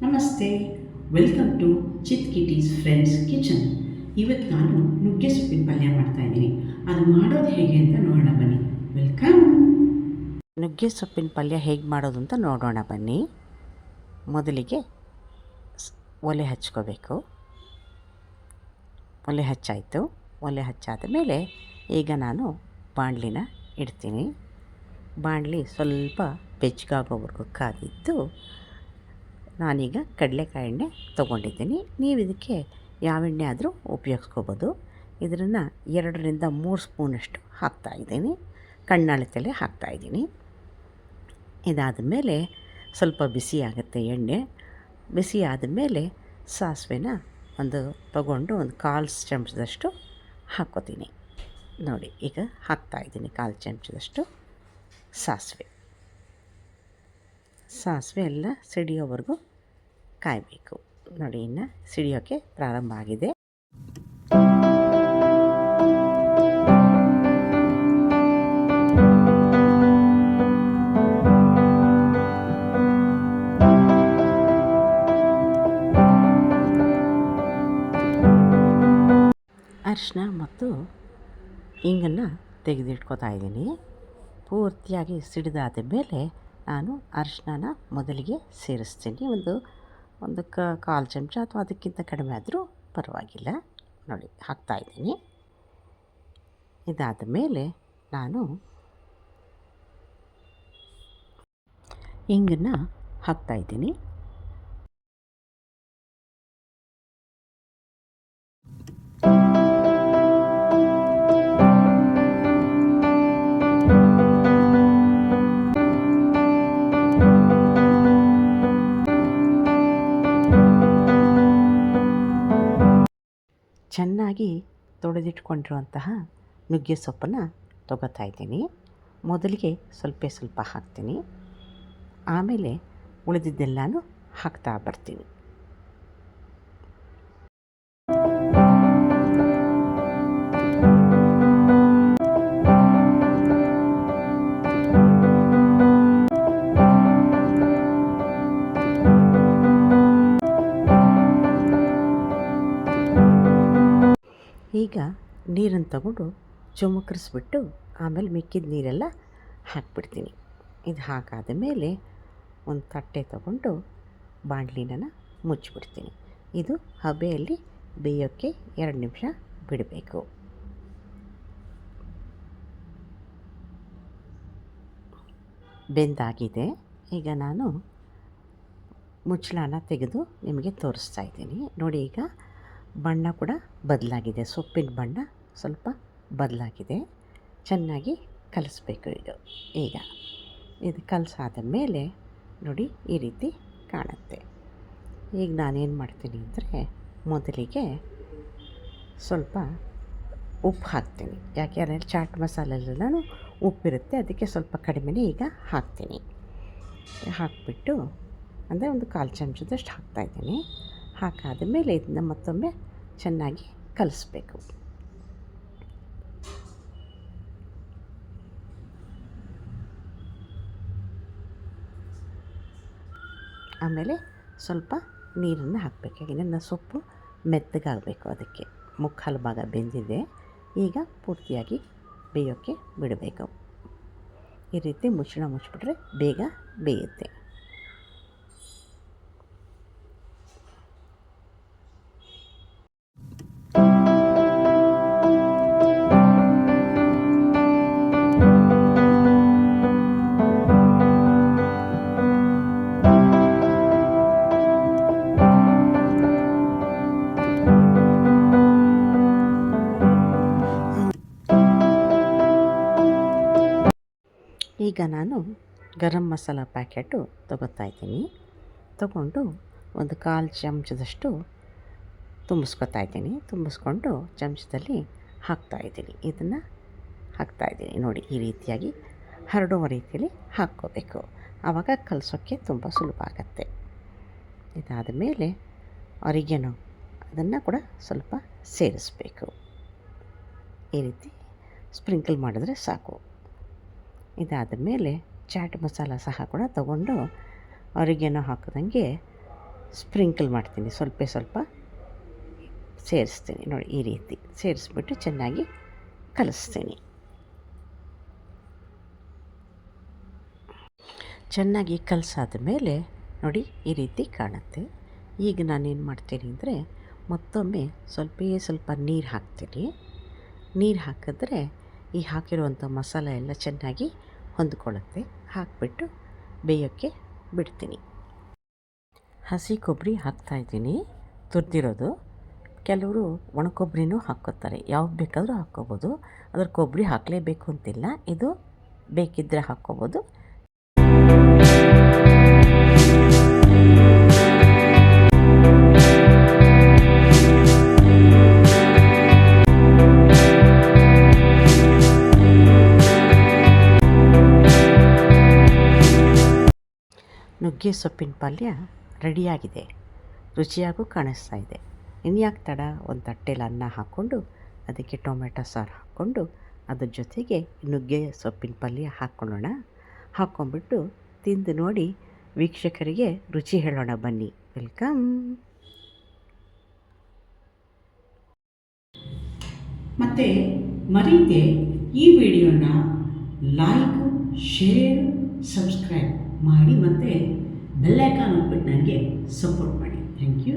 ನಮಸ್ತೆ, welcome to ಚಿತ್ ಕಿಟೀಸ್ friends kitchen. ಇವತ್ತು ನಾನು ನುಗ್ಗೆ ಸೊಪ್ಪಿನ ಪಲ್ಯ ಮಾಡ್ತಾಯಿದ್ದೀನಿ. ಅದು ಮಾಡೋದು ಹೇಗೆ ಅಂತ ನೋಡೋಣ ಬನ್ನಿ. ವೆಲ್ಕಮ್. ನುಗ್ಗೆ ಸೊಪ್ಪಿನ ಪಲ್ಯ ಹೇಗೆ ಮಾಡೋದು ಅಂತ ನೋಡೋಣ ಬನ್ನಿ. ಮೊದಲಿಗೆ ಒಲೆ ಹಚ್ಕೋಬೇಕು. ಒಲೆ ಹಚ್ಚಾಯಿತು. ಒಲೆ ಹಚ್ಚಾದ ಮೇಲೆ ಈಗ ನಾನು ಬಾಣಲಿನ ಇಡ್ತೀನಿ. ಬಾಣಲಿ ಸ್ವಲ್ಪ ಬೆಚ್ಚಗಾಗೋವರೆಗೂ ಕಾದಿದ್ದು ನಾನೀಗ ಕಡಲೆಕಾಯಿ ಎಣ್ಣೆ ತೊಗೊಂಡಿದ್ದೀನಿ. ನೀವು ಇದಕ್ಕೆ ಯಾವ ಎಣ್ಣೆ ಆದರೂ ಉಪಯೋಗಿಸ್ಕೋಬೋದು. ಇದನ್ನು 2ರಿಂದ 3 ಸ್ಪೂನಷ್ಟು ಹಾಕ್ತಾಯಿದ್ದೀನಿ. ಕಣ್ಣಾಳತೆಲೆ ಹಾಕ್ತಾಯಿದ್ದೀನಿ. ಇದಾದ ಮೇಲೆ ಸ್ವಲ್ಪ ಬಿಸಿ ಆಗುತ್ತೆ ಎಣ್ಣೆ. ಬಿಸಿ ಆದಮೇಲೆ ಸಾಸಿವೆನ ತಗೊಂಡು ಒಂದು 1/4 ಚಮಚದಷ್ಟು ಹಾಕ್ಕೋತೀನಿ. ನೋಡಿ, ಈಗ ಹಾಕ್ತಾಯಿದ್ದೀನಿ 1/4 ಚಮಚದಷ್ಟು ಸಾಸಿವೆ ಎಲ್ಲ ಸಿಡಿಯೋವರೆಗೂ ಕಾಯಬೇಕು. ನೋಡಿ, ಇನ್ನು ಸಿಡಿಯೋಕ್ಕೆ ಪ್ರಾರಂಭ ಆಗಿದೆ. ಅರಿಶಿನ ಮತ್ತು ಇಂಗನ್ನು ತೆಗೆದಿಟ್ಕೋತಾ ಇದ್ದೀನಿ. ಪೂರ್ತಿಯಾಗಿ ಸಿಡಿದಾದ ಮೇಲೆ ನಾನು ಅರಿಶಿನ ಮೊದಲಿಗೆ ಸೇರಿಸ್ತೀನಿ. ಒಂದು 1/4 ಚಮಚ ಅಥವಾ ಅದಕ್ಕಿಂತ ಕಡಿಮೆ ಆದರೂ ಪರವಾಗಿಲ್ಲ. ನೋಡಿ, ಹಾಕ್ತಾಯಿದ್ದೀನಿ. ಇದಾದ ಮೇಲೆ ನಾನು ಇಂಗನ್ನು ಹಾಕ್ತಾಯಿದ್ದೀನಿ. ಚೆನ್ನಾಗಿ ತೊಳೆದಿಟ್ಕೊಂಡಿರುವಂತಹ ನುಗ್ಗೆ ಸೊಪ್ಪನ್ನು ತೊಗೋತಾ ಇದ್ದೀನಿ. ಮೊದಲಿಗೆ ಸ್ವಲ್ಪ ಹಾಕ್ತೀನಿ. ಆಮೇಲೆ ಉಳಿದಿದ್ದೆಲ್ಲನೂ ಹಾಕ್ತಾ ಬರ್ತೀನಿ. ಈಗ ನೀರನ್ನು ತಗೊಂಡು ಚುಮುಕ್ರಿಸ್ಬಿಟ್ಟು ಆಮೇಲೆ ಮಿಕ್ಕಿದ ನೀರೆಲ್ಲ ಹಾಕ್ಬಿಡ್ತೀನಿ. ಇದು ಹಾಕಾದ ಮೇಲೆ ಒಂದು ತಟ್ಟೆ ತಗೊಂಡು ಬಾಣಲಿನ ಮುಚ್ಚಿಬಿಡ್ತೀನಿ. ಇದು ಹಬೆಯಲ್ಲಿ ಬೇಯೋಕ್ಕೆ 2 ನಿಮಿಷ ಬಿಡಬೇಕು. ಬೆಂದಾಗಿದೆ. ಈಗ ನಾನು ಮುಚ್ಚಳನ ತೆಗೆದು ನಿಮಗೆ ತೋರಿಸ್ತಾ ಇದ್ದೀನಿ. ನೋಡಿ, ಈಗ ಬಣ್ಣ ಕೂಡ ಬದಲಾಗಿದೆ. ಸೊಪ್ಪಿನ ಬಣ್ಣ ಸ್ವಲ್ಪ ಬದಲಾಗಿದೆ. ಚೆನ್ನಾಗಿ ಕಲಿಸ್ಬೇಕು. ಈಗ ಇದು ಕಲಸಾದ ಮೇಲೆ ನೋಡಿ ಈ ರೀತಿ ಕಾಣುತ್ತೆ. ಈಗ ನಾನೇನು ಮಾಡ್ತೀನಿ ಅಂದರೆ ಮೊದಲಿಗೆ ಸ್ವಲ್ಪ ಉಪ್ಪು ಹಾಕ್ತೀನಿ. ಯಾಕೆಂದರೆ ಚಾಟ್ ಮಸಾಲೆಲ್ಲನೂ ಉಪ್ಪಿರುತ್ತೆ, ಅದಕ್ಕೆ ಸ್ವಲ್ಪ ಕಡಿಮೆನೇ ಈಗ ಹಾಕ್ತೀನಿ. ಹಾಕಿಬಿಟ್ಟು ಅಂದರೆ ಒಂದು 1/4 ಚಮಚದಷ್ಟು ಹಾಕ್ತಾಯಿದ್ದೀನಿ. ಹಾಕಾದ ಮೇಲೆ ಇದನ್ನ ಮತ್ತೊಮ್ಮೆ ಚೆನ್ನಾಗಿ ಕಲಿಸ್ಬೇಕು. ಆಮೇಲೆ ಸ್ವಲ್ಪ ನೀರನ್ನು ಹಾಕಬೇಕು. ಯಾಕೆಂದರೆ ನನ್ನ ಸೊಪ್ಪು ಮೆತ್ತಗಾಗಬೇಕು. ಅದಕ್ಕೆ 3/4 ಭಾಗ ಬೆಂದಿದೆ. ಈಗ ಪೂರ್ತಿಯಾಗಿ ಬೇಯೋಕ್ಕೆ ಬಿಡಬೇಕು. ಈ ರೀತಿ ಮುಚ್ಚಿಬಿಟ್ರೆ ಬೇಗ ಬೇಯುತ್ತೆ. ಈಗ ನಾನು ಗರಂ ಮಸಾಲ ಪ್ಯಾಕೆಟು ತೊಗೋತಾಯಿದ್ದೀನಿ. ತೊಗೊಂಡು ಒಂದು 1/4 ಚಮಚದಷ್ಟು ತುಂಬಿಸ್ಕೊಂಡು ಚಮಚದಲ್ಲಿ ಹಾಕ್ತಾಯಿದ್ದೀನಿ. ಇದನ್ನು ಹಾಕ್ತಾಯಿದ್ದೀನಿ. ನೋಡಿ, ಈ ರೀತಿಯಾಗಿ ಹರಡುವ ರೀತಿಯಲ್ಲಿ ಹಾಕ್ಕೋಬೇಕು. ಆವಾಗ ಕಲಸೋಕ್ಕೆ ತುಂಬ ಸುಲಭ ಆಗುತ್ತೆ. ಇದಾದ ಮೇಲೆ ಆರಿಗ್ಯಾನೋ ಅದನ್ನು ಕೂಡ ಸ್ವಲ್ಪ ಸೇರಿಸಬೇಕು. ಈ ರೀತಿ ಸ್ಪ್ರಿಂಕಲ್ ಮಾಡಿದ್ರೆ ಸಾಕು. ಇದಾದ ಮೇಲೆ ಚಾಟ್ ಮಸಾಲ ಸಹ ಕೂಡ ತಗೊಂಡು ಆರಿಗ್ಯಾನೋ ಹಾಕಿದಂಗೆ ಸ್ಪ್ರಿಂಕಲ್ ಮಾಡ್ತೀನಿ, ಸ್ವಲ್ಪ ಸ್ವಲ್ಪ ಸೇರಿಸ್ತೀನಿ. ನೋಡಿ ಈ ರೀತಿ ಸೇರಿಸ್ಬಿಟ್ಟು ಚೆನ್ನಾಗಿ ಕಲಿಸ್ತೀನಿ. ಚೆನ್ನಾಗಿ ಕಲಸಾದ ಮೇಲೆ ನೋಡಿ ಈ ರೀತಿ ಕಾಣುತ್ತೆ. ಈಗ ನಾನೇನು ಮಾಡ್ತೀನಿ ಅಂದರೆ ಮತ್ತೊಮ್ಮೆ ಸ್ವಲ್ಪ ನೀರು ಹಾಕ್ತೀನಿ. ನೀರು ಹಾಕಿದ್ರೆ ಈ ಹಾಕಿರುವಂಥ ಮಸಾಲೆ ಎಲ್ಲ ಚೆನ್ನಾಗಿ ಹೊಂದ್ಕೊಳ್ಳುತ್ತೆ. ಹಾಕಿಬಿಟ್ಟು ಬೇಯೋಕ್ಕೆ ಬಿಡ್ತೀನಿ. ಹಸಿ ಕೊಬ್ಬರಿ ಹಾಕ್ತಾಯಿದ್ದೀನಿ, ತುರಿದಿರೋದು. ಕೆಲವರು ಒಣ ಕೊಬ್ಬರಿನೂ ಹಾಕ್ಕೋತಾರೆ, ಯಾವ್ದು ಬೇಕಾದರೂ ಹಾಕ್ಕೋಬೋದು. ಅದ್ರ ಕೊಬ್ಬರಿ ಹಾಕಲೇಬೇಕು ಅಂತಿಲ್ಲ, ಇದು ಬೇಕಿದ್ದರೆ ಹಾಕ್ಕೋಬೋದು. ನುಗ್ಗೆ ಸೊಪ್ಪಿನ ಪಲ್ಯ ರೆಡಿಯಾಗಿದೆ, ರುಚಿಯಾಗೂ ಕಾಣಿಸ್ತಾ ಇದೆ. ಇನ್ಯಾಕೆ ತಡ, ಒಂದು ತಟ್ಟೆಲಿ ಅನ್ನ ಹಾಕ್ಕೊಂಡು ಅದಕ್ಕೆ ಟೊಮೆಟೊ ಸಾರು ಹಾಕ್ಕೊಂಡು ಅದ್ರ ಜೊತೆಗೆ ನುಗ್ಗೆ ಸೊಪ್ಪಿನ ಪಲ್ಯ ಹಾಕ್ಕೊಳ್ಳೋಣ. ಹಾಕ್ಕೊಂಬಿಟ್ಟು ತಿಂದು ನೋಡಿ, ವೀಕ್ಷಕರಿಗೆ ರುಚಿ ಹೇಳೋಣ ಬನ್ನಿ. ವೆಲ್ಕಮ್. ಮತ್ತು ಮರೀದೆ ಈ ವಿಡಿಯೋನ ಲೈಕ್, ಶೇರ್, ಸಬ್ಸ್ಕ್ರೈಬ್ ಮಾಡಿ ಮತ್ತು ಬೆಲ್ ಐಕಾನ್ ಹಾಕ್ಬಿಟ್ಟು ನನಗೆ ಸಪೋರ್ಟ್ ಮಾಡಿ. Thank you.